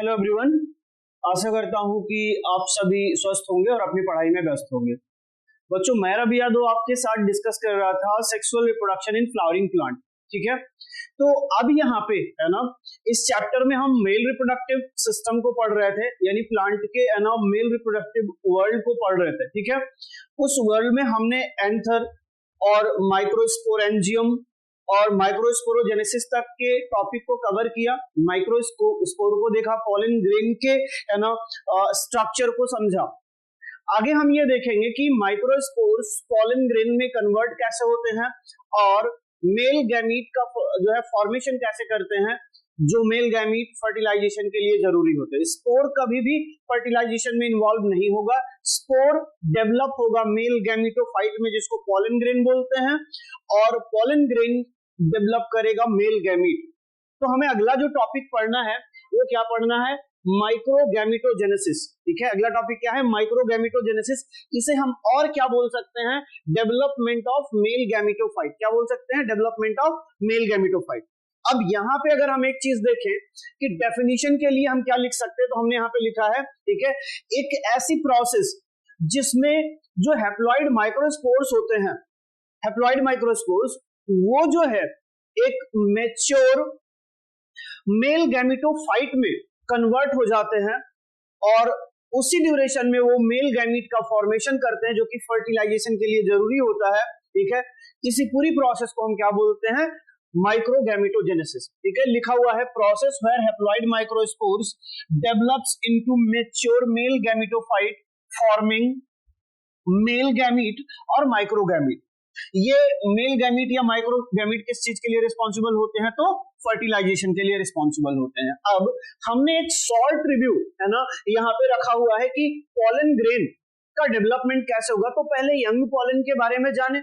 Hello everyone, आशा करता हूं कि आप सभी स्वस्थ होंगे और अपनी पढ़ाई में व्यस्त होंगे। बच्चों, मैं रवि यादव आपके साथ डिस्कस कर रहा था sexual reproduction in flowering plant. ठीक है, तो अब यहाँ पे है ना, इस चैप्टर में हम मेल रिप्रोडक्टिव सिस्टम को पढ़ रहे थे, यानी प्लांट के है ना मेल रिप्रोडक्टिव वर्ल्ड को पढ़ रहे थे। ठीक है, उस वर्ल्ड में हमने एंथर और माइक्रोस्पोरेंजियम और माइक्रोस्पोरोजेनेसिस तक के टॉपिक को कवर किया। माइक्रोस्पोर को देखा, पॉलन ग्रेन के है ना स्ट्रक्चर को समझा। आगे हम ये देखेंगे कि माइक्रोस्पोर्स पॉलन ग्रेन में कन्वर्ट कैसे होते हैं और मेल गैमीट का जो है फॉर्मेशन कैसे करते हैं, जो मेल गैमीट फर्टिलाइजेशन के लिए जरूरी होते हैं। स्पोर कभी भी फर्टिलाइजेशन में इन्वॉल्व नहीं होगा, स्पोर डेवलप होगा मेल गैमीटोफाइट में, जिसको पॉलन ग्रेन बोलते हैं, और पॉलन ग्रेन डेवलप करेगा मेल गैमीट। तो हमें अगला जो टॉपिक पढ़ना है वो क्या पढ़ना है? माइक्रोगैमिटोजेनेसिस। ठीक है, अगला टॉपिक क्या है? माइक्रोगैमिटोजेनेसिस। इसे हम और क्या बोल सकते हैं? Development of male gametophyte. क्या बोल सकते हैं? Development of male gametophyte. अब यहाँ पे अगर हम एक चीज देखें कि डेफिनेशन के लिए हम क्या लिख सकते हैं, तो हमने यहाँ पे लिखा है, ठीक है, एक ऐसी प्रोसेस जिसमें जो हैप्लॉइड माइक्रोस्पोर्स होते हैं, हैप्लॉइड माइक्रोस्पोर्स, वो जो है एक मैच्योर मेल गैमिटोफाइट में कन्वर्ट हो जाते हैं और उसी ड्यूरेशन में वो मेल गैमीट का फॉर्मेशन करते हैं, जो कि फर्टिलाइजेशन के लिए जरूरी होता है। ठीक है, इसी पूरी प्रोसेस को हम क्या बोलते हैं? माइक्रोगैमिटोजेनेसिस। ठीक है, लिखा हुआ है process where haploid microspores develops into mature male gametophyte forming male gamete और माइक्रोगैमीट। ये मेल गैमीट या माइक्रोगैमीट किस चीज के लिए रिस्पॉन्सिबल होते हैं? तो फर्टिलाइजेशन के लिए रिस्पॉन्सिबल होते हैं। अब हमने एक शॉर्ट रिव्यू है ना यहाँ पे रखा हुआ है कि पॉलन ग्रेन का डेवलपमेंट कैसे होगा। तो पहले यंग पॉलन के बारे में जाने।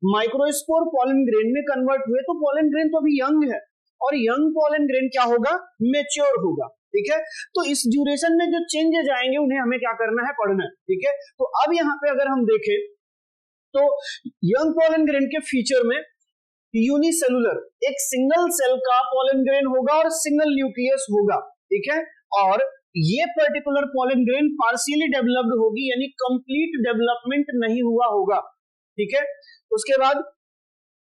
माइक्रोस्पोर पॉलन ग्रेन में कन्वर्ट हुए, तो पॉलन ग्रेन तो अभी यंग है, और यंग पॉलन ग्रेन क्या होगा? मैच्योर होगा। ठीक है, तो इस ड्यूरेशन में जो चेंजेस आएंगे उन्हें हमें क्या करना है? पढ़ना है। ठीक है, तो अब यहाँ पे अगर हम देखें तो यंग पॉलन ग्रेन के फीचर में यूनिसेलुलर, एक सिंगल सेल का पॉलन ग्रेन होगा और सिंगल न्यूक्लियस होगा। ठीक है, और ये particular pollen grain partially developed होगी, यानी कंप्लीट डेवलपमेंट नहीं हुआ होगा। ठीक है, उसके बाद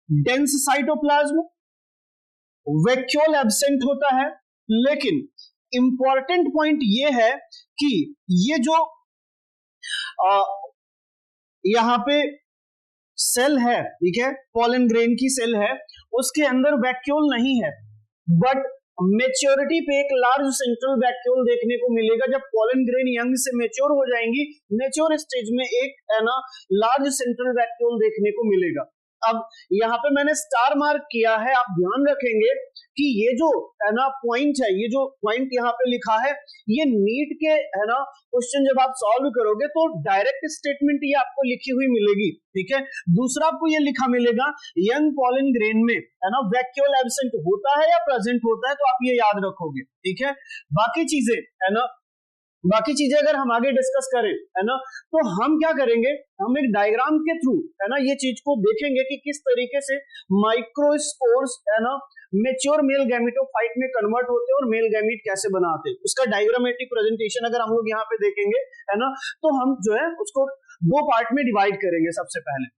डेंस साइटोप्लाज्म, वैक्यूल एब्सेंट होता है, लेकिन इंपॉर्टेंट पॉइंट ये है कि ये जो यहां पे सेल है, ठीक है, पॉलन ग्रेन की सेल है, उसके अंदर वैक्यूल नहीं है, बट मेच्योरिटी पे एक लार्ज सेंट्रल वैक्यूल देखने को मिलेगा। जब पॉलन ग्रेन यंग से मेच्योर हो जाएंगी, मेच्योर स्टेज में एक है ना लार्ज सेंट्रल वैक्यूल देखने को मिलेगा। अब यहाँ पे मैंने स्टार मार्क किया है, आप ध्यान रखेंगे कि ये जो है ना पॉइंट है, ये जो पॉइंट यहाँ पे लिखा है, ये नीट के है ना क्वेश्चन जब आप सॉल्व करोगे तो डायरेक्ट स्टेटमेंट ये आपको लिखी हुई मिलेगी। ठीक है, दूसरा आपको ये लिखा मिलेगा यंग पॉलन ग्रेन में है ना वैक्यूल एब्सेंट होता है या प्रेजेंट होता है, तो आप ये याद रखोगे। ठीक है, बाकी चीजें है ना, बाकी चीजें अगर हम आगे डिस्कस करें है ना, तो हम क्या करेंगे, हम एक डायग्राम के थ्रू है ना ये चीज को देखेंगे कि किस तरीके से माइक्रोस्पोर्स है ना मैच्योर मेल गैमिटोफाइट में कन्वर्ट होते हैं और मेल गैमीट कैसे बनाते हैं। उसका डायग्रामेटिक प्रेजेंटेशन अगर हम लोग यहाँ पे देखेंगे है ना, तो हम जो है उसको दो पार्ट में डिवाइड करेंगे। सबसे पहले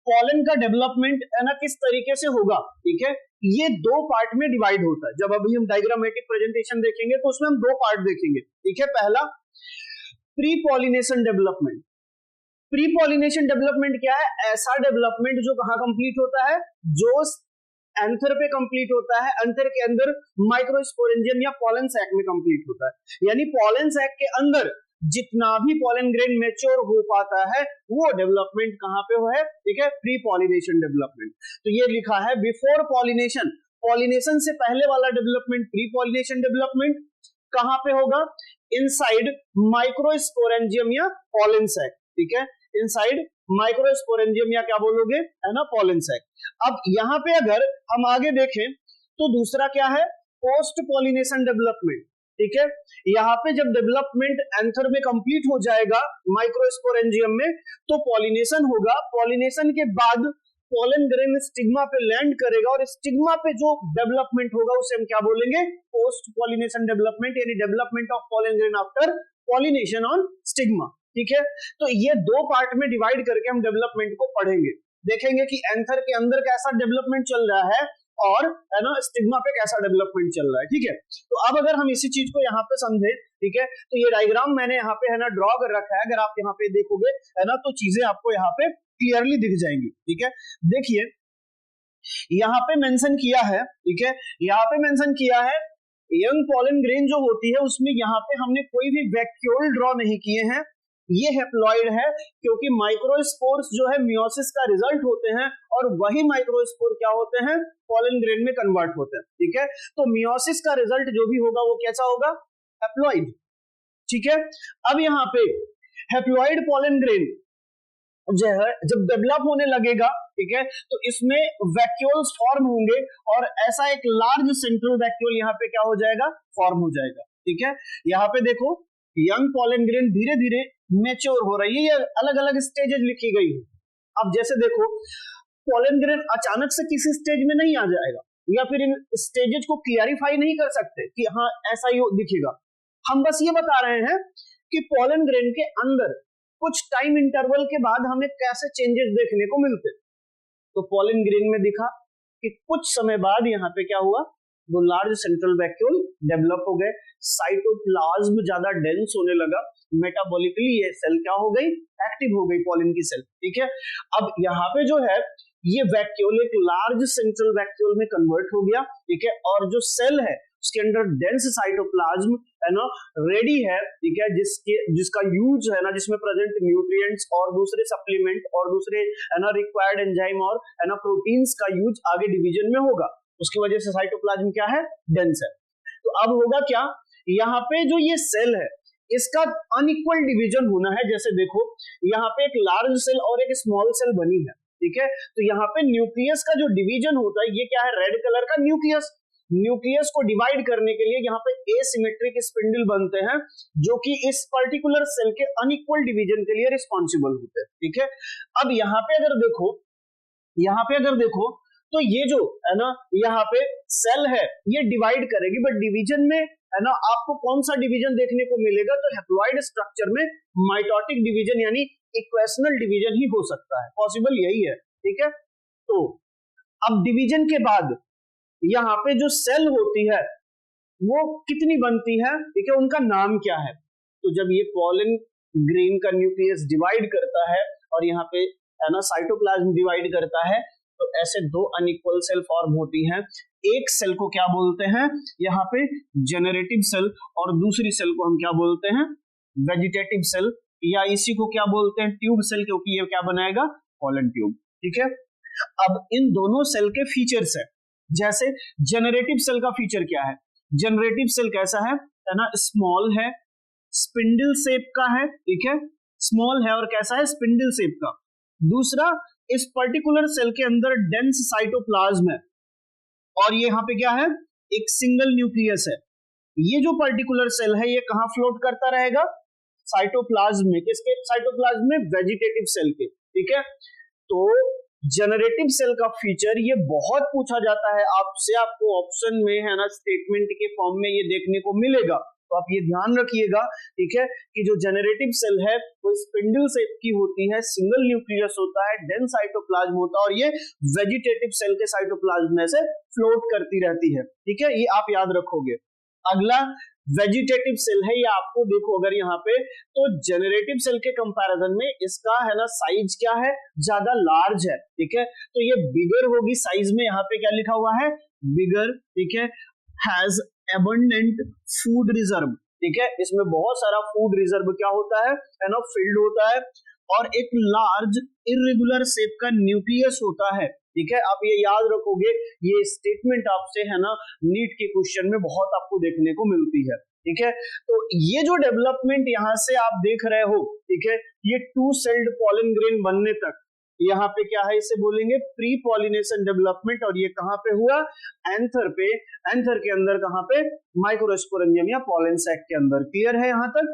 पॉलन का डेवलपमेंट है ना किस तरीके से होगा। ठीक है, ये दो पार्ट में डिवाइड होता है। जब अभी हम डायग्रामेटिक प्रेजेंटेशन देखेंगे तो उसमें हम दो पार्ट देखेंगे। ठीक है, पहला pre pollination development. Pre pollination development क्या है? ऐसा डेवलपमेंट जो कहां कंप्लीट होता है? जो एंथर पे कंप्लीट होता है, एंथर के अंदर माइक्रोस्पोरेंजियम या पॉलन सैक में कंप्लीट होता है। यानी पॉलन सैक के अंदर जितना भी पॉलन ग्रेन मैच्योर हो पाता है वो डेवलपमेंट कहां पे है? ठीक है, प्री पॉलिनेशन डेवलपमेंट। तो ये लिखा है बिफोर पॉलिनेशन, पॉलिनेशन से पहले वाला डेवलपमेंट प्री पॉलिनेशन डेवलपमेंट कहां पे होगा? इनसाइड माइक्रोस्पोरेंजियम या पॉलन सैक। ठीक है, इनसाइड माइक्रोस्पोरेंजियम या क्या बोलोगे है ना पॉलन सैक। अब यहां पे अगर हम आगे देखें तो दूसरा क्या है? Post pollination development. ठीक है, यहाँ पे जब डेवलपमेंट एंथर में कंप्लीट हो जाएगा माइक्रोस्पोरेंजियम में, तो पॉलिनेशन होगा। पॉलिनेशन के बाद पॉलन ग्रेन स्टिग्मा पे लैंड करेगा और स्टिग्मा पे जो डेवलपमेंट होगा उसे हम क्या बोलेंगे, पोस्ट पॉलिनेशन डेवलपमेंट, यानी development of pollen grain after pollination on stigma. ठीक है, तो ये दो पार्ट में डिवाइड करके हम डेवलपमेंट को पढ़ेंगे, देखेंगे कि एंथर के अंदर कैसा डेवलपमेंट चल रहा है और है ना स्टिग्मा पे कैसा डेवलपमेंट चल रहा है। ठीक है, तो अब अगर हम इसी चीज को यहाँ पे समझे, ठीक है, तो ये डायग्राम मैंने यहाँ पे है ना ड्रॉ कर रखा है, अगर आप यहाँ पे देखोगे है ना तो चीजें आपको यहाँ पे क्लियरली दिख जाएंगी। ठीक है, देखिए यहाँ पे मेंशन किया है, ठीक है, यहाँ पे मेंशन किया है यंग पॉलन ग्रेन जो होती है उसमें यहाँ पे हमने कोई भी वैक्यूल ड्रॉ नहीं किए हैं, ये हैप्लॉइड है क्योंकि माइक्रोस्पोर्स जो है मियोसिस का रिजल्ट होते हैं और वही माइक्रोस्पोर क्या होते हैं, पॉलन ग्रेन में कन्वर्ट होते हैं। ठीक है, तो मियोसिस का रिजल्ट जो भी होगा वो कैसा होगा, हैप्लॉइड। ठीक है, अब यहाँ पे हैप्लॉइड पॉलन ग्रेन जो है जब डेवलप होने लगेगा, ठीक है, तो इसमें वैक्यूल्स फॉर्म होंगे और ऐसा एक लार्ज सेंट्रल वैक्यूल यहाँ पे क्या हो जाएगा, फॉर्म हो जाएगा। ठीक है, यहाँ पे देखो यंग पॉलन ग्रेन धीरे धीरे मैच्योर हो रही है, ये अलग अलग स्टेजेस लिखी गई है। अब जैसे देखो पॉलन ग्रेन अचानक से किसी स्टेज में नहीं आ जाएगा या फिर इन स्टेजेस को क्लियरिफाई नहीं कर सकते कि हाँ ऐसा ही दिखेगा, हम बस ये बता रहे हैं कि पॉलन ग्रेन के अंदर कुछ टाइम इंटरवल के बाद हमें कैसे चेंजेस देखने को मिलते। तो पॉलन ग्रेन में दिखा कि कुछ समय बाद यहाँ पे क्या हुआ, वो लार्ज सेंट्रल वैक्यूल डेवलप हो गए, साइटोप्लाज्म ज्यादा डेंस होने लगा, मेटाबॉलिकली ये सेल क्या हो गई, एक्टिव हो गई पॉलन की सेल। ठीक है, अब यहाँ पे जो है ये वैक्यूल एक लार्ज सेंट्रल वैक्यूल में कन्वर्ट हो गया। ठीक है, और जो सेल है उसके अंदर डेंस साइटोप्लाज्म है ना रेडी है। ठीक है, जिसका यूज है ना, जिसमें प्रेजेंट न्यूट्रिएंट्स और दूसरे सप्लीमेंट और दूसरे है ना रिक्वायर्ड एंजाइम और है ना प्रोटीन्स का यूज आगे डिवीजन में होगा, उसकी वजह से साइटोप्लाज्म क्या है, डेंस है। तो अब होगा क्या, यहाँ पे जो ये सेल है इसका अनइक्वल डिवीजन होना है। जैसे देखो यहाँ पे एक लार्ज सेल और एक स्मॉल सेल बनी है। ठीक है, तो यहाँ पे न्यूक्लियस का जो डिवीजन होता है ये क्या है, रेड कलर का न्यूक्लियस। न्यूक्लियस को डिवाइड करने के लिए यहाँ पे एसिमेट्रिक स्पिंडल बनते हैं जो कि इस पर्टिकुलर सेल के अनइक्वल डिवीजन के लिए रिस्पॉन्सिबल होते हैं। ठीक है, अब यहाँ पे अगर देखो तो ये जो है ना यहाँ पे सेल है ये डिवाइड करेगी, बट डिवीजन में है ना आपको कौन सा डिवीजन देखने को मिलेगा, तो हैप्लॉइड स्ट्रक्चर में माइटोटिक डिवीजन यानी इक्वेशनल डिवीजन ही हो सकता है, पॉसिबल यही है। ठीक है, तो अब डिवीजन के बाद यहाँ पे जो सेल होती है वो कितनी बनती है, ठीक है, उनका नाम क्या है। तो जब ये पॉलन ग्रेन का न्यूक्लियस डिवाइड करता है और यहाँ पे है ना साइटोप्लाज्म डिवाइड करता है, तो ऐसे दो अनइक्वल सेल फॉर्म होती हैं। एक सेल को क्या बोलते हैं यहाँ पे, जेनरेटिव सेल, और दूसरी सेल को हम क्या बोलते हैं, वेजिटेटिव सेल, या इसी को क्या बोलते हैं, ट्यूब सेल, क्योंकि ये क्या बनाएगा, पॉलन ट्यूब। ठीक है, अब इन दोनों सेल के फीचर्स है। जैसे जेनरेटिव सेल का फीचर क्या है, जेनरेटिव सेल कैसा है ना, स्मॉल है, स्पिंडल शेप का है। ठीक है, स्मॉल है और कैसा है, स्पिंडल शेप का। दूसरा, इस पर्टिकुलर सेल के अंदर डेंस साइटोप्लाज्म है और ये यहाँ पे क्या है, एक सिंगल न्यूक्लियस है। ये जो पर्टिकुलर सेल है ये कहाँ फ्लोट करता रहेगा, साइटोप्लाज्म में। किसके साइटोप्लाज्म में, वेजिटेटिव सेल के। ठीक है, तो जनरेटिव सेल का फीचर ये बहुत पूछा जाता है आपसे, आपको ऑप्शन में है ना स्टेटमेंट के फॉर्म में ये देखने को मिलेगा, तो आप ये ध्यान रखिएगा। ठीक है, कि जो जनरेटिव सेल है वो स्पिंडल शेप की होती है, सिंगल न्यूक्लियस होता है, डेंस साइटोप्लाज्म होता है और ये वेजिटेटिव सेल के साइटोप्लाज्म में से फ्लोट करती रहती है। ठीक है, ये आप याद रखोगे। अगला वेजिटेटिव सेल है, ये आपको देखो अगर यहाँ पे, तो जेनरेटिव सेल के कंपैरिजन में इसका है ना साइज क्या है, ज्यादा लार्ज है। ठीक है, तो ये बिगर होगी साइज में, यहाँ पे क्या लिखा हुआ है, बिगर। ठीक है, हैज एबंडेंट फूड रिजर्व। ठीक है, इसमें बहुत सारा फूड रिजर्व क्या होता है ना, फिल्ड होता है, और एक लार्ज इर्रेगुलर शेप का न्यूक्लियस होता है। ठीक है, आप ये याद रखोगे, ये स्टेटमेंट आपसे है ना नीट के क्वेश्चन में बहुत आपको देखने को मिलती है। ठीक है, तो ये जो डेवलपमेंट यहाँ से आप देख रहे हो, ठीक है, ये टू सेल्ड पॉलन ग्रेन बनने तक यहाँ पे क्या है, इसे बोलेंगे प्री पॉलिनेशन डेवलपमेंट, और ये कहाँ पे हुआ, एंथर पे। एंथर के अंदर कहाँ पे, माइक्रोस्पोरेंजियम या पॉलन सैक के अंदर। क्लियर है यहाँ तक।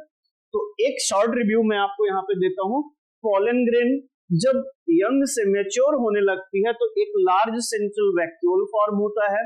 तो एक शॉर्ट रिव्यू मैं आपको यहाँ पे देता हूँ। पॉलन ग्रेन जब यंग से मैच्योर होने लगती है तो एक लार्ज सेंट्रल वैक्यूल फॉर्म होता है।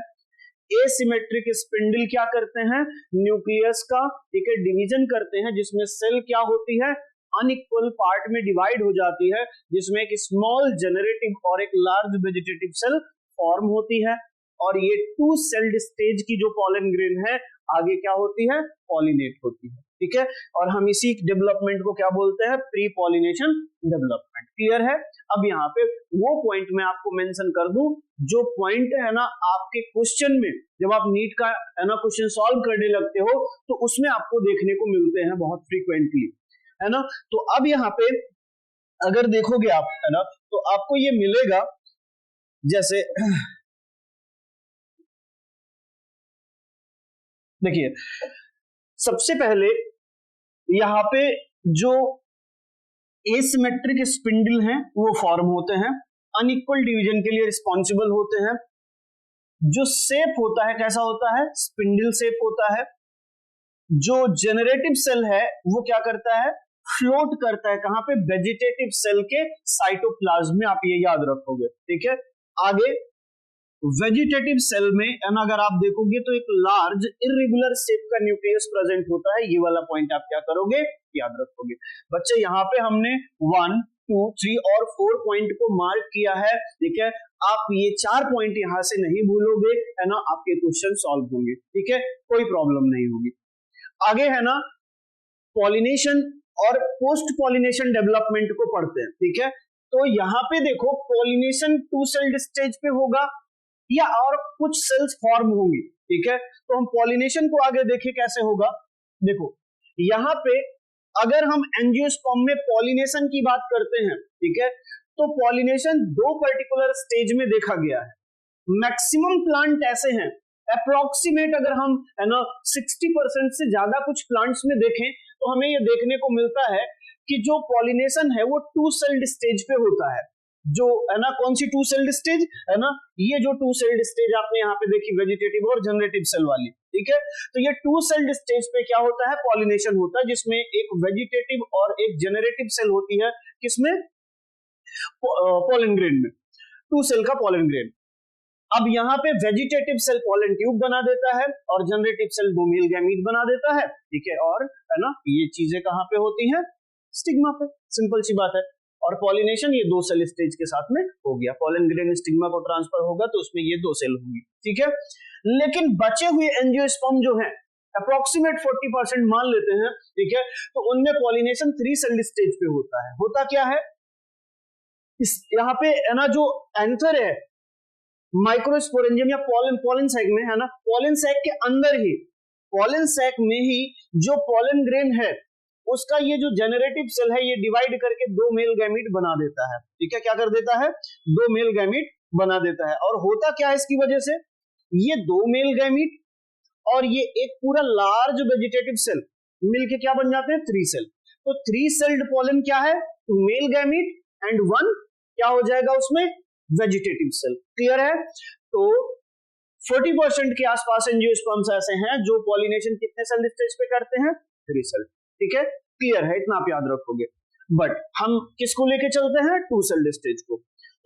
एसिमेट्रिक स्पिंडल क्या करते हैं, न्यूक्लियस का ठीक है डिवीजन करते हैं, जिसमें सेल क्या होती है, अनइक्वल पार्ट में डिवाइड हो जाती है, जिसमें एक स्मॉल जेनरेटिव और एक लार्ज वेजिटेटिव सेल फॉर्म होती है। और ये टू सेल्ड स्टेज की जो पॉलन ग्रेन है आगे क्या होती है, पॉलिनेट होती है। ठीक है, और हम इसी डेवलपमेंट को क्या बोलते हैं, प्री पॉलिनेशन डेवलपमेंट। क्लियर है। अब यहाँ पे वो पॉइंट मैं आपको मेंशन कर दूं, जो पॉइंट है ना आपके क्वेश्चन में, जब आप नीट का है ना क्वेश्चन सॉल्व करने लगते हो तो उसमें आपको देखने को मिलते हैं बहुत फ्रीक्वेंटली, है ना। तो अब यहाँ पे अगर देखोगे आप, है ना, तो आपको ये मिलेगा, जैसे देखिए सबसे पहले यहाँ पे जो एसिमेट्रिक स्पिंडल हैं वो फॉर्म होते हैं, अनइक्वल डिवीजन के लिए रिस्पॉन्सिबल होते हैं। जो शेप होता है कैसा होता है, स्पिंडल शेप होता है। जो जेनरेटिव सेल है वो क्या करता है, फ्लोट करता है, कहां पे, वेजिटेटिव सेल के साइटोप्लाज्म में, आप ये याद रखोगे। ठीक है, आगे वेजिटेटिव सेल में अगर आप देखोगे तो एक लार्ज इर्रेगुलर शेप का न्यूक्लियस प्रेजेंट होता है। ये वाला पॉइंट आप क्या करोगे, याद रखोगे। बच्चे यहाँ पे हमने 1, 2, 3 और 4 पॉइंट को मार्क किया है। ठीक है, आप ये 4 पॉइंट यहाँ से नहीं भूलोगे, है ना, आपके क्वेश्चन सॉल्व होंगे। ठीक है, कोई प्रॉब्लम नहीं होगी। आगे है ना पॉलिनेशन और पोस्ट पॉलिनेशन डेवलपमेंट को पढ़ते हैं। ठीक है, तो यहाँ पे देखो पॉलिनेशन टू सेल्ड स्टेज पे होगा या और कुछ सेल्स फॉर्म होंगी। ठीक है, तो हम पॉलिनेशन को आगे देखें कैसे होगा। देखो यहाँ पे अगर हम एंजियोस्पर्म में पॉलिनेशन की बात करते हैं, ठीक है, तो पॉलिनेशन 2 पर्टिकुलर स्टेज में देखा गया है। मैक्सिमम प्लांट ऐसे हैं, अप्रोक्सीमेट अगर हम है ना 60% से ज्यादा कुछ प्लांट्स में देखें तो हमें ये देखने को मिलता है कि जो पॉलिनेशन है वो 2 सेल्ड स्टेज पे होता है। जो है ना कौन सी 2 सेल्ड स्टेज, है ना, ये जो 2 सेल्ड स्टेज आपने यहाँ पे देखी, वेजिटेटिव और जनरेटिव सेल वाली। ठीक है, तो ये 2 सेल्ड स्टेज पे क्या होता है, पॉलिनेशन होता है, जिसमें एक वेजिटेटिव और एक जनरेटिव सेल होती है। किसमें, पॉलन ग्रेन में, 2 सेल का पॉलन ग्रेन। अब यहाँ पे वेजिटेटिव सेल पॉलन ट्यूब बना देता है और जनरेटिव सेल 2 मेल गैमीट बना देता है। ठीक है, और है ना ये चीजें कहाँ पे होती हैं, स्टिग्मा पे। सिंपल सी बात है। और पॉलिनेशन ये 2 सेल स्टेज के साथ में हो गया, पॉलन ग्रेन स्टिग्मा को ट्रांसफर होगा तो उसमें ये 2 सेल होंगी। ठीक है, लेकिन बचे हुए एंजियोस्पर्म जो है अप्रोक्सीमेट 40% मान लेते हैं। ठीक है, तो उनमें पॉलिनेशन 3 सेल स्टेज पे होता है। होता क्या है, इस यहाँ पे है ना जो एंथर है माइक्रोस्पोरेंजियम या पॉलन सैक में, है ना, पॉलन सैक के अंदर ही, पॉलन सैक में ही जो पॉलन ग्रेन है उसका ये जो जेनरेटिव सेल है ये डिवाइड करके 2 मेल गैमीट बना देता है। ठीक है, क्या कर देता है, 2 मेल गैमीट बना देता है। और होता क्या है इसकी वजह से, ये 2 मेल गैमीट और ये एक पूरा लार्ज वेजिटेटिव सेल मिलके क्या बन जाते हैं, 3 सेल। तो 3 सेल्ड पॉलन क्या है, 2 मेल गैमीट एंड 1 क्या हो जाएगा उसमें, वेजिटेटिव सेल। क्लियर है। तो 40% के आसपास एंजियोस्पर्म्स ऐसे हैं जो पॉलिनेशन कितने सेल स्टेज पे करते हैं, 3 सेल। ठीक है, क्लियर है, इतना आप याद रखोगे। बट हम किसको लेके चलते हैं, 2 सेल्ड स्टेज को।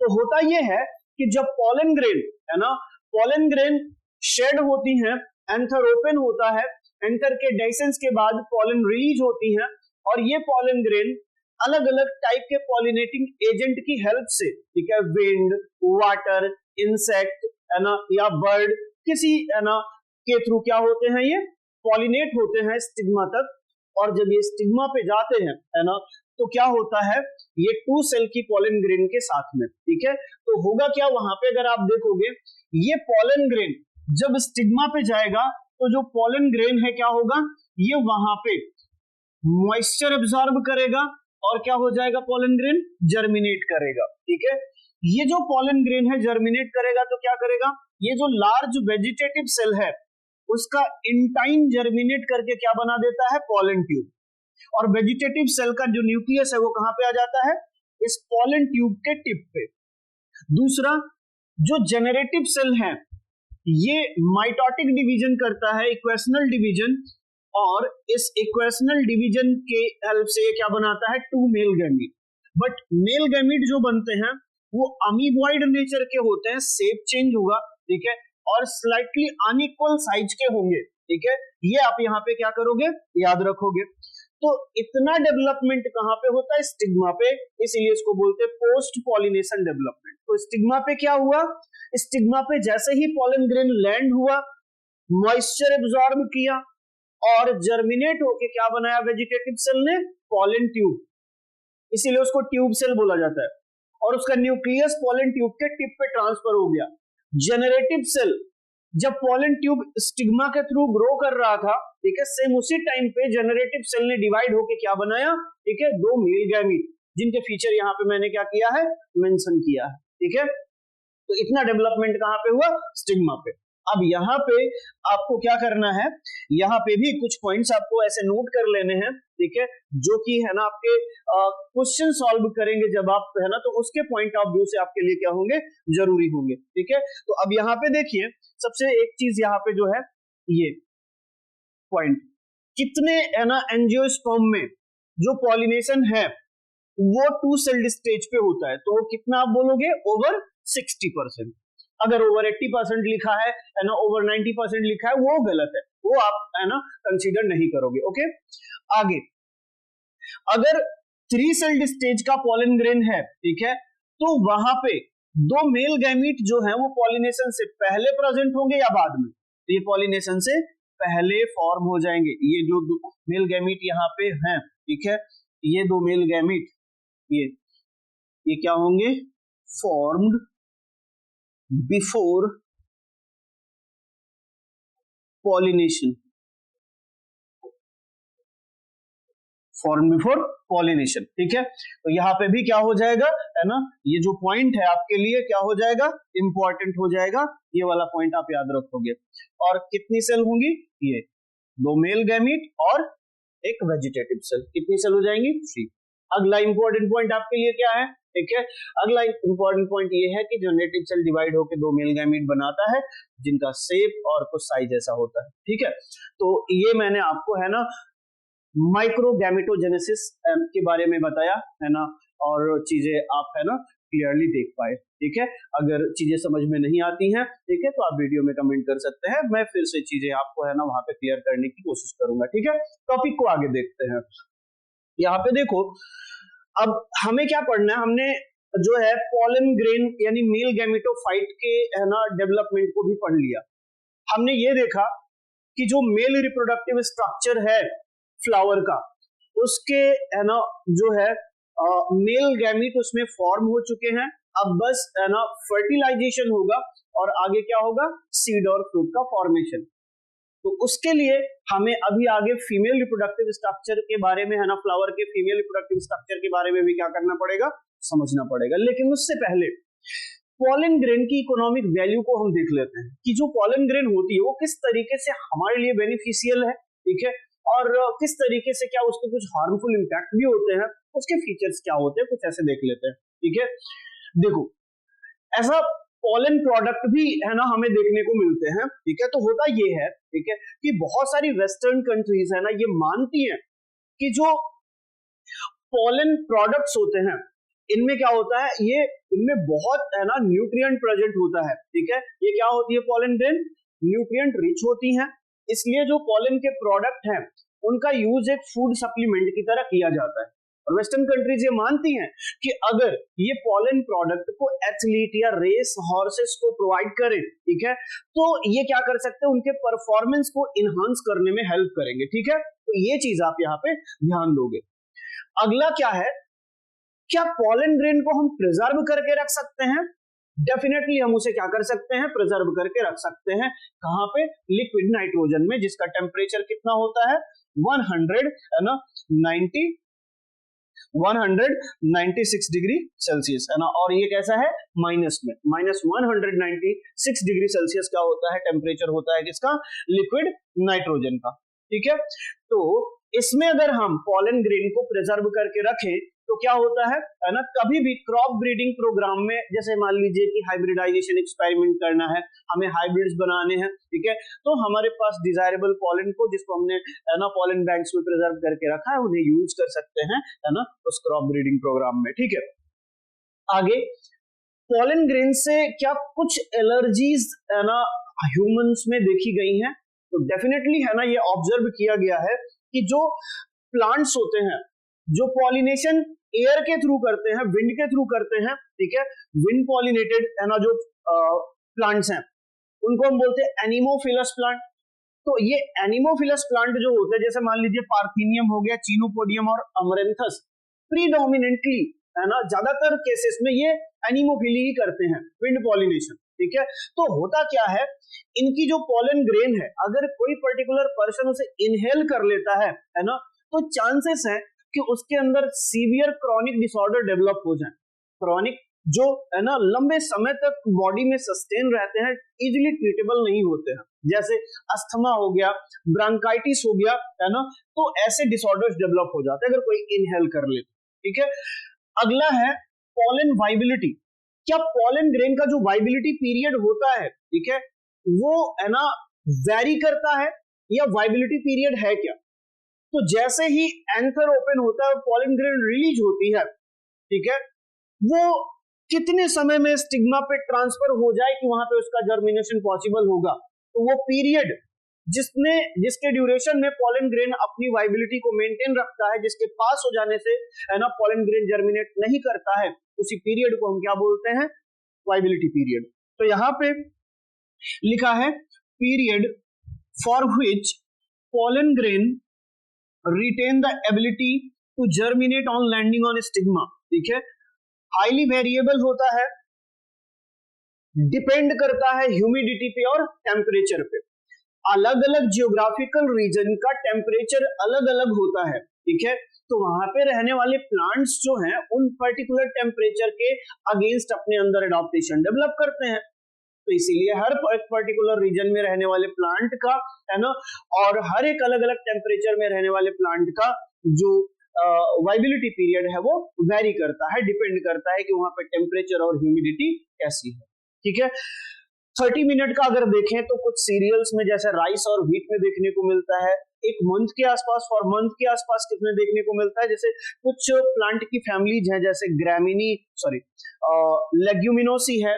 तो होता यह है कि जब पॉलन ग्रेन है ना, पॉलन ग्रेन शेड होती है, एंथर ओपन होता है, एंथर के डाइसेंस के बाद पॉलन रिलीज होती है और ये पॉलन ग्रेन अलग अलग टाइप के पॉलिनेटिंग एजेंट की हेल्प से, ठीक है, विंड, वाटर, इंसेक्ट, है ना, या बर्ड, किसी है ना के थ्रू क्या होते हैं, ये पॉलिनेट होते हैं स्टिग्मा तक। और जब ये स्टिग्मा पे जाते हैं, है ना, तो क्या होता है, ये 2 सेल की पॉलन ग्रेन के साथ में। ठीक है, तो होगा क्या वहां पे, अगर आप देखोगे ये पॉलन ग्रेन जब स्टिग्मा पे जाएगा तो जो पॉलन ग्रेन है क्या होगा, ये वहां पे मॉइस्चर एब्जॉर्ब करेगा और क्या हो जाएगा, पॉलन ग्रेन जर्मिनेट करेगा। ठीक है, ये जो पॉलन ग्रेन है जर्मिनेट करेगा तो क्या करेगा, ये जो लार्ज वेजिटेटिव सेल है उसका इंटाइन जर्मिनेट करके क्या बना देता है, पॉलन ट्यूब। और वेजिटेटिव सेल का जो न्यूक्लियस है वो कहां पे आ जाता है, इस पॉलन ट्यूब के टिप पे। दूसरा, जो जेनरेटिव सेल है ये माइटोटिक डिवीजन करता है, इक्वेशनल डिवीजन, और इस इक्वेशनल डिवीजन के हेल्प से क्या बनाता है, 2 male gamete. But male gamete जो बनते हैं वो अमीबॉइड नेचर के होते हैं, शेप चेंज होगा, ठीक है, और स्लाइटली अनइक्वल साइज के होंगे, ठीक है, ये आप यहाँ पे क्या करोगे, याद रखोगे। तो इतना डेवलपमेंट कहाँ पे होता है, स्टिग्मा पे, इसीलिए इसको बोलते हैं पोस्ट पॉलिनेशन डेवलपमेंट। तो स्टिग्मा पे क्या हुआ, स्टिग्मा पे जैसे ही पॉलन ग्रेन लैंड हुआ, मॉइस्चर एब्जॉर्ब किया और जर्मिनेट होके क्या बनाया वेजिटेटिव सेल ने, पॉलन ट्यूब, इसीलिए उसको ट्यूब सेल बोला जाता है, और उसका न्यूक्लियस पॉलन ट्यूब के टिप पे ट्रांसफर हो गया। जेनरेटिव सेल जब पॉलन ट्यूब स्टिग्मा के थ्रू ग्रो कर रहा था, ठीक है, सेम उसी टाइम पे जेनरेटिव सेल ने डिवाइड होके क्या बनाया, ठीक है, दो मेल गैमीट, जिनके फीचर यहाँ पे मैंने क्या किया है, मेंशन किया है, ठीक है। तो इतना डेवलपमेंट कहाँ पे हुआ, स्टिग्मा पे। अब यहाँ पे आपको क्या करना है, यहाँ पे भी कुछ पॉइंट्स आपको ऐसे नोट कर लेने हैं, ठीक है, जो कि है ना आपके क्वेश्चन सॉल्व करेंगे जब आप, है ना, तो उसके पॉइंट ऑफ व्यू से आपके लिए क्या होंगे, जरूरी होंगे, ठीक है। तो अब यहाँ पे देखिए, सबसे एक चीज यहाँ पे जो है, ये पॉइंट, कितने है ना एंजियोस्पर्म में जो पॉलिनेशन है वो 2 सेल्ड स्टेज पे होता है, तो कितना आप बोलोगे, ओवर 60%। अगर ओवर 80% लिखा है ना, ओवर 90% लिखा है, वो गलत है, वो आप है ना कंसीडर नहीं करोगे, ओके। आगे, अगर 3 सेल्ड स्टेज का पॉलन ग्रेन है, ठीक है, तो वहां पे दो मेल गैमीट जो है वो पॉलिनेशन से पहले प्रेजेंट होंगे या बाद में, तो ये पॉलिनेशन से पहले फॉर्म हो जाएंगे। ये जो मेल गैमीट यहाँ पे हैं, ठीक है, ये दो मेल गैमीट, ये क्या होंगे, formed before pollination, form before pollination, ठीक है। तो यहाँ पे भी क्या हो जाएगा, है ना, ये जो पॉइंट है आपके लिए क्या हो जाएगा, इंपॉर्टेंट हो जाएगा, ये वाला पॉइंट आप याद रखोगे। और कितनी सेल होंगी, ये दो मेल गैमीट और एक वेजिटेटिव सेल, कितनी सेल हो जाएंगी, 3। अगला इंपॉर्टेंट पॉइंट आपके लिए क्या है, ठीक है, अगला इंपॉर्टेंट पॉइंट ये है कि जेनरेटिव सेल डिवाइड होकर दो मेल गैमीट बनाता है, जिनका शेप और कुछ साइज ऐसा होता है, ठीक है। तो ये मैंने आपको है ना माइक्रोगैमेटोजेनेसिस के बारे में बताया, है ना, और चीजें आप है ना क्लियरली देख पाए, ठीक है। अगर चीजें समझ में नहीं आती हैं, ठीक है, तो आप वीडियो में कमेंट कर सकते हैं, मैं फिर से चीजें आपको है ना वहां पे क्लियर करने की कोशिश करूंगा, ठीक है। टॉपिक को आगे देखते हैं। यहाँ पे देखो, अब हमें क्या पढ़ना है, हमने जो है पॉलन ग्रेन यानी मेल गैमेटोफाइट के है ना डेवलपमेंट को भी पढ़ लिया। हमने ये देखा कि जो मेल रिप्रोडक्टिव स्ट्रक्चर है फ्लावर का, उसके है ना जो है मेल गैमीट उसमें फॉर्म हो चुके हैं, अब बस है ना फर्टिलाइजेशन होगा और आगे क्या होगा, सीड और फ्रूट का फॉर्मेशन। तो उसके लिए हमें अभी आगे फीमेल रिप्रोडक्टिव स्ट्रक्चर के बारे में है ना, फ्लावर के फीमेल रिप्रोडक्टिव स्ट्रक्चर के बारे में भी क्या करना पड़ेगा, समझना पड़ेगा। लेकिन उससे पहले पॉलन ग्रेन की इकोनॉमिक वैल्यू को हम देख लेते हैं कि जो पॉलन ग्रेन होती है वो किस तरीके से हमारे लिए बेनिफिशियल है, ठीक है, और किस तरीके से क्या उसके कुछ हार्मफुल इंपैक्ट भी होते हैं, उसके फीचर्स क्या होते हैं, कुछ ऐसे देख लेते हैं, ठीक है। देखो, ऐसा पॉलन प्रोडक्ट भी है ना हमें देखने को मिलते हैं, ठीक है। तो होता ये है, ठीक है, कि बहुत सारी वेस्टर्न कंट्रीज है ना ये मानती हैं कि जो पॉलन प्रोडक्ट्स होते हैं इनमें क्या होता है, ये इनमें बहुत है ना न्यूट्रिएंट प्रेजेंट होता है, ठीक है। ये क्या होती है, पॉलन ग्रेन न्यूट्रिएंट रिच होती हैं, इसलिए जो पॉलन के प्रोडक्ट हैं उनका यूज एक फूड सप्लीमेंट की तरह किया जाता है। और वेस्टर्न कंट्रीज ये मानती हैं कि अगर ये पॉलन प्रोडक्ट को एथलीट या रेस हॉर्सेस को प्रोवाइड करें, ठीक है, तो ये क्या कर सकते हैं, उनके परफॉर्मेंस को इनहांस करने में हेल्प करेंगे, ठीक है। तो ये चीज आप यहाँ पे ध्यान दोगे। अगला क्या है, क्या पॉलन ग्रेन को हम प्रिजर्व करके रख सकते हैं, डेफिनेटली हम उसे क्या कर सकते हैं, प्रिजर्व करके रख सकते हैं। कहां पे, लिक्विड नाइट्रोजन में, जिसका टेम्परेचर कितना होता है 196 डिग्री सेल्सियस, है ना, और ये कैसा है, माइनस में, -196 डिग्री सेल्सियस क्या होता है, टेम्परेचर होता है किसका, लिक्विड नाइट्रोजन का, ठीक है। तो इसमें अगर हम पॉलन ग्रेन को प्रिजर्व करके रखें तो क्या होता है ना, कभी भी क्रॉप ब्रीडिंग प्रोग्राम में, जैसे मान लीजिए कि हाइब्रिडाइजेशन एक्सपेरिमेंट करना है, हमें हाइब्रिड्स बनाने हैं, ठीक है, तो हमारे पास डिजायरेबल पॉलन को, जिसको हमने है ना पॉलन बैंक्स में प्रिजर्व करके रखा है, उन्हें यूज कर सकते हैं है ना उस क्रॉप ब्रीडिंग प्रोग्राम में, ठीक है। आगे, पॉलन ग्रेन से क्या कुछ एलर्जीज है ना ह्यूमंस में देखी गई हैं? तो डेफिनेटली है ना, ये ऑब्जर्व किया गया है कि जो प्लांट्स होते हैं जो पॉलिनेशन एयर के थ्रू करते हैं, विंड के थ्रू करते हैं, ठीक है, विंड पॉलिनेटेड है ना जो प्लांट्स हैं, उनको हम बोलते हैं एनिमोफिलस प्लांट। तो ये एनिमोफिलस प्लांट जो होते हैं, जैसे मान लीजिए पार्थिनियम हो गया, चिनोपोडियम और अमरेंथस, प्रीडोमिनेंटली है ना ज्यादातर केसेस में ये एनिमोफिली ही करते हैं, विंड पॉलिनेशन, ठीक है। तो होता क्या है, इनकी जो पॉलन ग्रेन है, अगर कोई पर्टिकुलर पर्सन उसे इनहेल कर लेता है ना, तो चांसेस है कि उसके अंदर सीवियर क्रॉनिक डिसऑर्डर डेवलप हो जाए। क्रॉनिक जो है ना लंबे समय तक बॉडी में सस्टेन रहते हैं, इजीली ट्रीटेबल नहीं होते हैं, जैसे अस्थमा हो गया, ब्रांकाइटिस हो गया, है ना, तो ऐसे डिसऑर्डर्स डेवलप हो जाते हैं अगर कोई इनहेल कर ले, ठीक है। अगला है पॉलन वाइबिलिटी। क्या पॉलन ग्रेन का जो वाइबिलिटी पीरियड होता है, ठीक है, वो है ना वेरी करता है या वाइबिलिटी पीरियड है क्या? तो जैसे ही एंथर ओपन होता है, पॉलन ग्रेन रिलीज होती है, ठीक है, वो कितने समय में स्टिग्मा पे ट्रांसफर हो जाए कि वहां पे उसका जर्मिनेशन पॉसिबल होगा, तो वो पीरियड जिसके ड्यूरेशन में पॉलन ग्रेन अपनी वाइबिलिटी को मेंटेन रखता है, जिसके पास हो जाने से है ना पॉलन ग्रेन जर्मिनेट नहीं करता है, उसी पीरियड को हम क्या बोलते हैं? Viability period. तो यहां पे लिखा है period for which pollen grain retain the ability to germinate on landing on stigma, ठीक है। हाईली वेरिएबल होता है, डिपेंड करता है ह्यूमिडिटी पे और टेम्परेचर पे। अलग अलग जियोग्राफिकल रीजन का टेम्परेचर अलग अलग होता है, ठीक है, तो वहां पे रहने वाले प्लांट्स जो हैं उन पर्टिकुलर टेम्परेचर के अगेंस्ट अपने अंदर एडॉप्टेशन डेवलप करते हैं। तो इसीलिए हर पर्टिकुलर रीजन में रहने वाले प्लांट का है ना, और हर एक अलग अलग टेम्परेचर में रहने वाले प्लांट का जो वाइबिलिटी पीरियड है वो वेरी करता है, डिपेंड करता है कि वहां पे टेम्परेचर और ह्यूमिडिटी कैसी है, ठीक है। 30 मिनट का अगर देखें तो कुछ सीरियल्स में जैसे राइस और व्हीट में देखने को मिलता है, एक मंथ के आसपास, फॉर मंथ के आसपास कितने देखने को मिलता है, जैसे कुछ प्लांट की फैमिलीज हैं, जैसे लेग्यूमिनोसी है,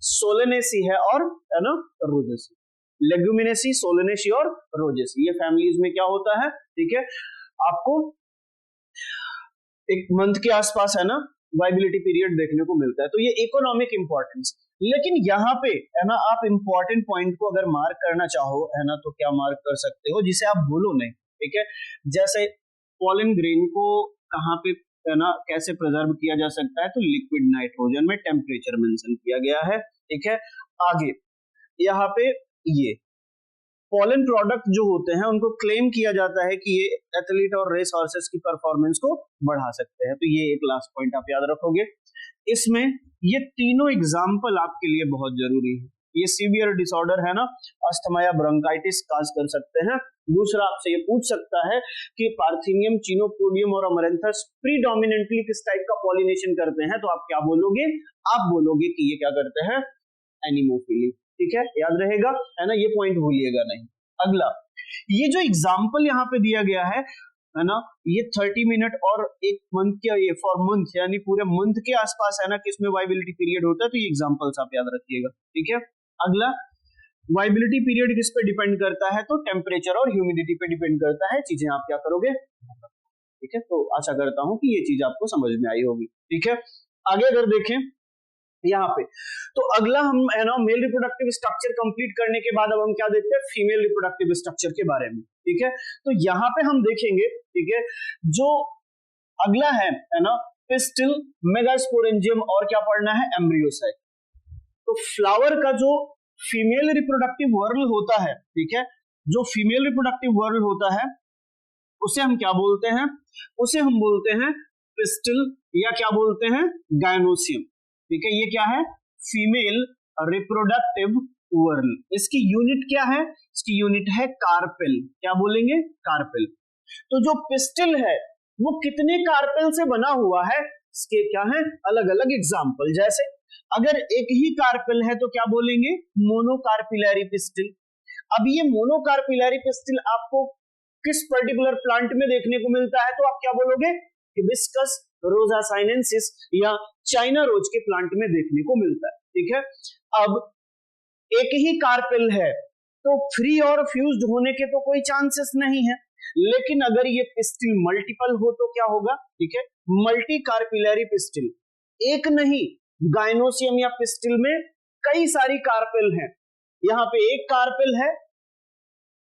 सोलेनेसी है और है ना रोजेसी। लेग्यूमिनेसी, सोलेनेसी और रोजेसी, ये फैमिलीज में क्या होता है, ठीक है, आपको एक मंथ के आसपास है ना वाइबिलिटी पीरियड देखने को मिलता है। तो ये इकोनॉमिक इंपॉर्टेंस। लेकिन यहाँ पे है ना आप इंपॉर्टेंट पॉइंट को अगर मार्क करना चाहो है ना, तो क्या मार्क कर सकते हो जिसे आप भूलो नहीं, ठीक है। जैसे पॉलन ग्रेन को कहाँ पे है ना कैसे प्रिजर्व किया जा सकता है, तो लिक्विड नाइट्रोजन में टेम्परेचर मेंशन किया गया है, ठीक है। आगे यहाँ पे ये पॉलन प्रोडक्ट जो होते हैं उनको क्लेम किया जाता है कि ये एथलीट और रेस हॉर्सेस की परफॉर्मेंस को बढ़ा सकते हैं। तो ये एक लास्ट पॉइंट आप याद रखोगे। इसमें ये तीनों एग्जाम्पल आपके लिए बहुत जरूरी है। ये सीवियर डिसऑर्डर है ना, अस्थमा या ब्रोंकाइटिस काज कर सकते हैं। दूसरा आपसे ये पूछ सकता है कि पार्थिनियम, चिनोपोडियम और अमरेंथस प्रीडोमिनेंटली किस टाइप का पॉलिनेशन करते हैं, तो आप क्या बोलोगे? आप बोलोगे कि ये क्या करते हैं? एनिमोफिली, ठीक है, याद रहेगा है ना, ये पॉइंट भूलिएगा नहीं। अगला, ये जो एग्जाम्पल यहाँ पे दिया गया है ना, ये 30 मिनट और एक मंथ के, ये फॉर मंथ यानी पूरे मंथ के आसपास है ना किसमें वाइबिलिटी पीरियड होता है, तो ये एग्जाम्पल्स आप याद रखिएगा, ठीक है। अगला, वाइबिलिटी पीरियड किस पे डिपेंड करता है, तो टेम्परेचर और ह्यूमिडिटी पे डिपेंड करता है। चीजें आप क्या करोगे, ठीक है। तो आशा करता हूं कि ये चीज आपको समझ में आई होगी, ठीक है। आगे अगर देखें यहाँ पे, तो अगला हम है ना मेल रिप्रोडक्टिव स्ट्रक्चर कंप्लीट करने के बाद अब हम क्या देखते हैं, फीमेल रिप्रोडक्टिव स्ट्रक्चर के बारे में, ठीक है। तो यहाँ पे हम देखेंगे, ठीक है, जो अगला है ना पिस्टिल, मेगास्पोरेंजियम और क्या पढ़ना है, एम्ब्रियोसाइट। तो फ्लावर का जो फीमेल रिप्रोडक्टिव वर्ल होता है, ठीक है, जो फीमेल रिप्रोडक्टिव वर्ल होता है उसे हम क्या बोलते हैं, उसे हम बोलते हैं पिस्टिल या क्या बोलते हैं, गायनोसियम, ठीक है। ये क्या है, फीमेल रिप्रोडक्टिव वर्ल। इसकी यूनिट क्या है, इसकी यूनिट है कार्पेल। क्या बोलेंगे, कार्पेल। तो जो पिस्टिल है वो कितने कार्पेल से बना हुआ है, इसके क्या है अलग अलग एग्जाम्पल। जैसे अगर एक ही कार्पेल है तो क्या बोलेंगे, मोनोकार्पिलरी पिस्टिल। अब ये मोनोकार्पिलरी पिस्टिल आपको किस पर्टिकुलर प्लांट में देखने को मिलता है, तो आप क्या बोलोगे, हिबिस्कस रोजा साइनेंसिस या चाइना रोज के प्लांट में देखने को मिलता है। ठीक है, अब एक ही कार्पेल है तो फ्री और फ्यूज्ड होने के तो कोई चांसेस नहीं है, लेकिन अगर ये पिस्टिल मल्टीपल हो तो क्या होगा, ठीक है, मल्टी कार्पिलरी पिस्टिल। एक नहीं, गायनोसियम या पिस्टिल में कई सारी कार्पेल हैं, यहां पे एक कार्पेल है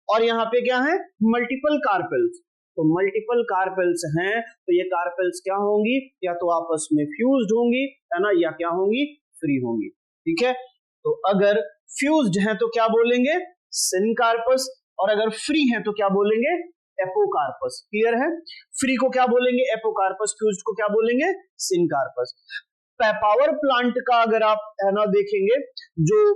और यहां पे क्या है, मल्टीपल कार्पेल्स। तो मल्टीपल कार्पेल्स हैं तो ये कार्पेल्स क्या होंगी, या तो आपस में फ्यूज्ड होंगी, है ना, या क्या होंगी, फ्री होंगी। ठीक है, तो अगर फ्यूज्ड हैं तो क्या बोलेंगे, सिनकार्पस, और अगर फ्री हैं तो क्या बोलेंगे, एपोकार्पस। क्लियर है, फ्री को क्या बोलेंगे, एपोकार्पस, फ्यूज्ड को क्या बोलेंगे, सिनकार्पस। पावर प्लांट का अगर आप है ना देखेंगे, जो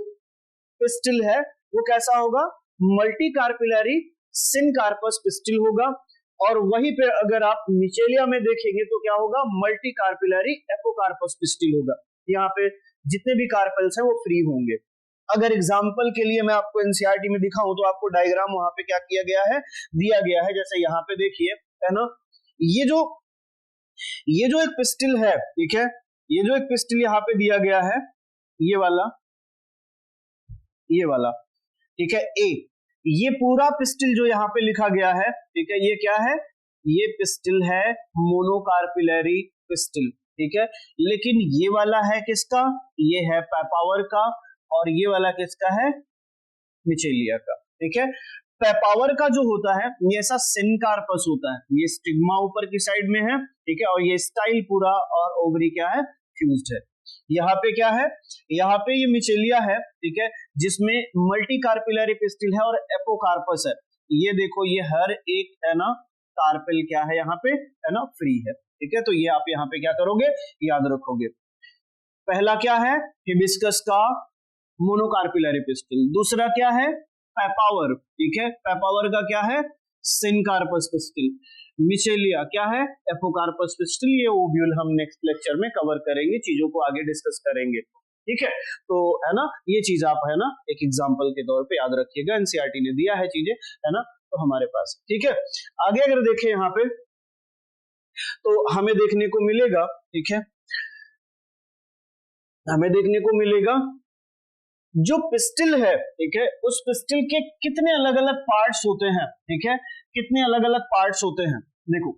पिस्टिल है वो कैसा होगा, मल्टी कार्पिलरी सिनकार्पस पिस्टिल होगा, और वहीं पे अगर आप मिचेलिया में देखेंगे तो क्या होगा, मल्टी कार्पिलरी एपोकार्पस पिस्टिल होगा। यहाँ पे जितने भी कार्पेल्स हैं वो फ्री होंगे। अगर एग्जाम्पल के लिए मैं आपको एनसीईआरटी में दिखाऊं तो आपको डायग्राम वहां पे क्या किया गया है, दिया गया है। जैसे यहाँ पे देखिए, है ना, ये जो एक पिस्टिल है, ठीक है, ये जो एक पिस्टिल यहाँ पे दिया गया है, ये वाला, ठीक है, ए, ये पूरा पिस्टिल जो यहाँ पे लिखा गया है, ठीक है, ये क्या है, ये पिस्टिल है मोनोकार्पिलरी पिस्टिल। ठीक है, लेकिन ये वाला है किसका, ये है पावर का, और ये वाला किसका है, मिचेलिया का। ठीक है, पावर का जो होता है ये ऐसा सिनकार्पस होता है, ये स्टिग्मा ऊपर की साइड में है, ठीक है, और ये स्टाइल पूरा और ओवरी क्या है, फ्यूज्ड है। यहाँ पे क्या है, यहाँ पे ये मिचेलिया है, ठीक है, जिसमें मल्टी कार्पिलरी पिस्टिल है और एपोकार्पस है। ये देखो, ये हर एक है ना कार्पेल क्या है यहाँ पे, है ना, फ्री है। ठीक है, तो ये आप यहाँ पे क्या करोगे, याद रखोगे। पहला क्या है, हिबिस्कस का मोनोकार्पिलरी पिस्टिल। दूसरा क्या है, पेपावर, ठीक है, पेपावर का क्या है, सिनकार्पस पिस्टिल। मिचेलिया क्या है, एपोकार्पस पिस्टिल। ये ओव्यूल हम नेक्स्ट लेक्चर में कवर करेंगे, चीजों को आगे डिस्कस करेंगे। ठीक है, तो है ना, ये चीज आप है ना एक एग्जांपल के तौर पे याद रखिएगा, एनसीईआरटी ने दिया है चीजें, है ना, तो हमारे पास। ठीक है, आगे अगर देखें यहाँ पे तो हमें देखने को मिलेगा, ठीक है, हमें देखने को मिलेगा जो पिस्टिल है, ठीक है, उस पिस्टिल के कितने अलग अलग पार्ट्स होते हैं। ठीक है, कितने अलग अलग पार्ट्स होते हैं, देखो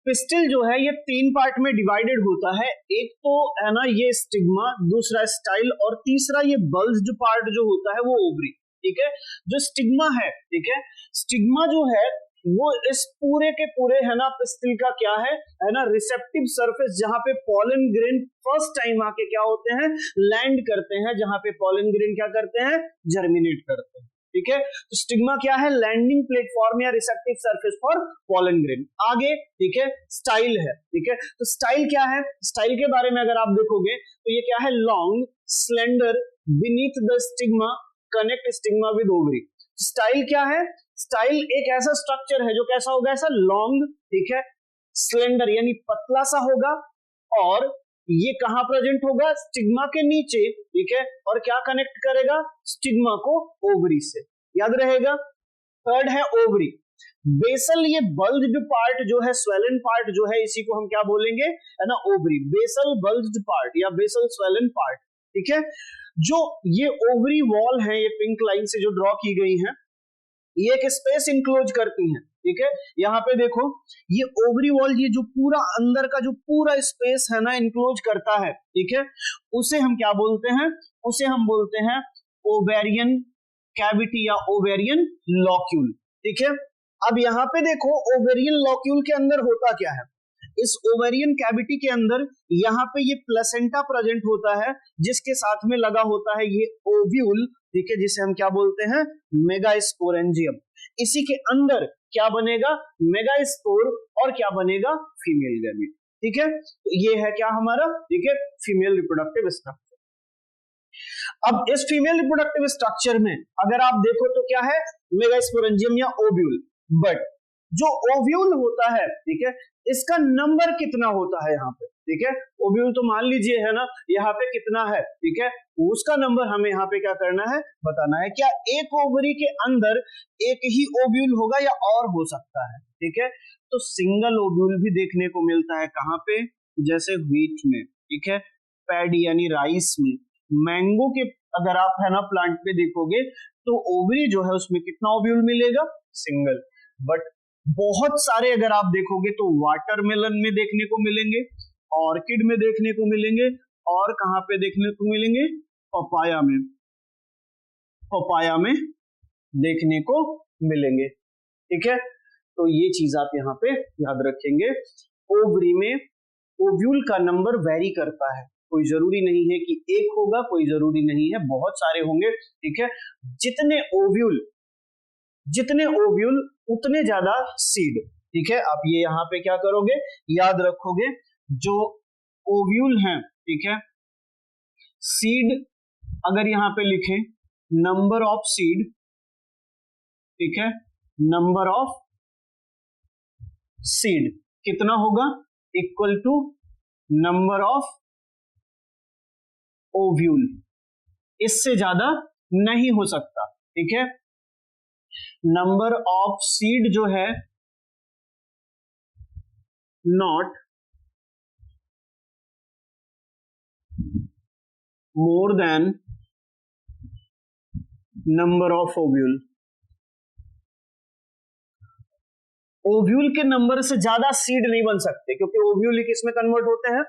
पिस्टिल जो है ये 3 पार्ट में डिवाइडेड होता है। एक तो है ना ये स्टिग्मा, दूसरा स्टाइल, और तीसरा ये बल्ज्ड पार्ट जो होता है वो ओवरी। ठीक है, जो स्टिग्मा है, ठीक है, स्टिग्मा जो है वो इस पूरे के पूरे है ना पिस्टिल का क्या है ना रिसेप्टिव सरफेस, जहां पे पॉलन ग्रेन फर्स्ट टाइम आके क्या होते हैं, लैंड करते हैं, जहां पे पॉलन ग्रेन क्या करते हैं, जर्मिनेट करते हैं। ठीक है, तो स्टिग्मा क्या है, लैंडिंग प्लेटफॉर्म या receptive surface for pollen grain. आगे ठीक है स्टाइल है, ठीक है, तो स्टाइल क्या है, स्टाइल के बारे में अगर आप देखोगे तो ये क्या है, long slender beneath the stigma connect stigma with ovary. Style क्या है, स्टाइल एक ऐसा स्ट्रक्चर है जो कैसा होगा, ऐसा लॉन्ग, ठीक है, स्लेंडर यानी पतला सा होगा, और ये कहां प्रेजेंट होगा, स्टिग्मा के नीचे। ठीक है, और क्या कनेक्ट करेगा, स्टिग्मा को ओवरी से, याद रहेगा। थर्ड है ओवरी। बेसल, ये बल्ज्ड पार्ट जो है, स्वेलन पार्ट जो है, इसी को हम क्या बोलेंगे, है ना, ओवरी। बेसल बल्ज्ड पार्ट या बेसल स्वेलन पार्ट। ठीक है, जो ये ओवरी वॉल है, ये पिंक लाइन से जो ड्रॉ की गई है, ये एक स्पेस इंक्लोज करती हैं। ठीक है, यहाँ पे देखो ये ओवरी वॉल, ये जो पूरा अंदर का जो पूरा स्पेस है ना इंक्लोज करता है, ठीक है, उसे हम क्या बोलते हैं, उसे हम बोलते हैं ओवेरियन कैविटी या ओवेरियन लॉक्यूल। ठीक है, अब यहाँ पे देखो ओवेरियन लॉक्यूल के अंदर होता क्या है, इस ओवेरियन कैविटी के अंदर यहाँ पे ये प्लेसेंटा प्रेजेंट होता है, जिसके साथ में लगा होता है ये ओव्यूल, ठीक है, जिसे हम क्या बोलते हैं, मेगास्पोरेंजियम। इसी के अंदर क्या बनेगा, मेगास्पोर, और क्या बनेगा, फीमेल गैमीट। ठीक है, तो ये है क्या हमारा, ठीक है, फीमेल रिप्रोडक्टिव स्ट्रक्चर। अब इस फीमेल रिप्रोडक्टिव स्ट्रक्चर में अगर आप देखो तो क्या है, मेगास्पोरेंजियम या ओव्यूल, बट जो ओव्यूल होता है, ठीक है, इसका नंबर कितना होता है यहाँ पे, ठीक है, ओव्यूल तो मान लीजिए है ना यहाँ पे कितना है, ठीक है, उसका नंबर हमें यहाँ पे क्या करना है, बताना है। क्या एक ओवरी के अंदर एक ही ओव्यूल होगा या और हो सकता है, ठीक है, तो सिंगल ओव्यूल भी देखने को मिलता है कहाँ पे, जैसे व्हीट में, ठीक है, पैडी यानी राइस में, मैंगो के अगर आप है ना प्लांट पे देखोगे तो ओवरी जो है उसमें कितना ओव्यूल मिलेगा, सिंगल। बट बहुत सारे अगर आप देखोगे तो वाटरमेलन में देखने को मिलेंगे, ऑर्किड में देखने को मिलेंगे, और कहां पे देखने को मिलेंगे, पपाया में, पपाया में देखने को मिलेंगे, ठीक है। तो ये चीज आप यहाँ पे याद रखेंगे। ओवरी में ओव्यूल का नंबर वेरी करता है, कोई जरूरी नहीं है कि एक होगा, कोई जरूरी नहीं है बहुत सारे होंगे, ठीक है। जितने ओव्यूल उतने ज्यादा सीड, ठीक है। आप ये यहाँ पे क्या करोगे, याद रखोगे, जो ओव्यूल हैं, ठीक है, सीड अगर यहाँ पे लिखें नंबर ऑफ सीड, ठीक है, नंबर ऑफ सीड कितना होगा, equal to number of ovule, इससे ज्यादा नहीं हो सकता, ठीक है। नंबर ऑफ सीड जो है not more than number of ovule, ovule के नंबर से ज्यादा सीड नहीं बन सकते, क्योंकि ओव्यूल किसमें कन्वर्ट होते हैं,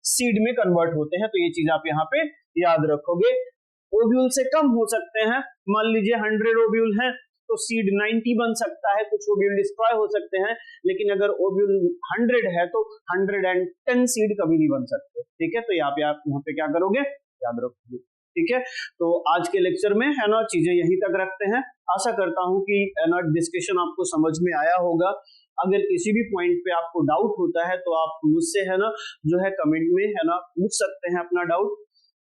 सीड में कन्वर्ट होते हैं। तो ये चीज आप यहाँ पे याद रखोगे। ओव्यूल से कम हो सकते हैं, मान लीजिए 100 ओव्यूल हैं तो सीड 90 बन सकता है, कुछ ओव्यूल डिस्ट्रॉय हो सकते हैं, लेकिन अगर ओव्यूल 100 है तो 110 सीड कभी नहीं बन सकते, ठीक है। तो आप यहाँ पे क्या करोगे, याद रखोगे, ठीक है। तो आज के लेक्चर में है ना चीजें यहीं तक रखते हैं। आशा करता हूं कि है ना डिस्कशन आपको समझ में आया होगा। अगर किसी भी पॉइंट पे आपको डाउट होता है तो आप मुझसे है ना जो है कमेंट में है ना पूछ सकते हैं अपना डाउट,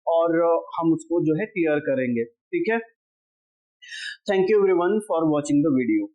और हम उसको जो है क्लियर करेंगे, ठीक है। Thank you everyone for watching the video.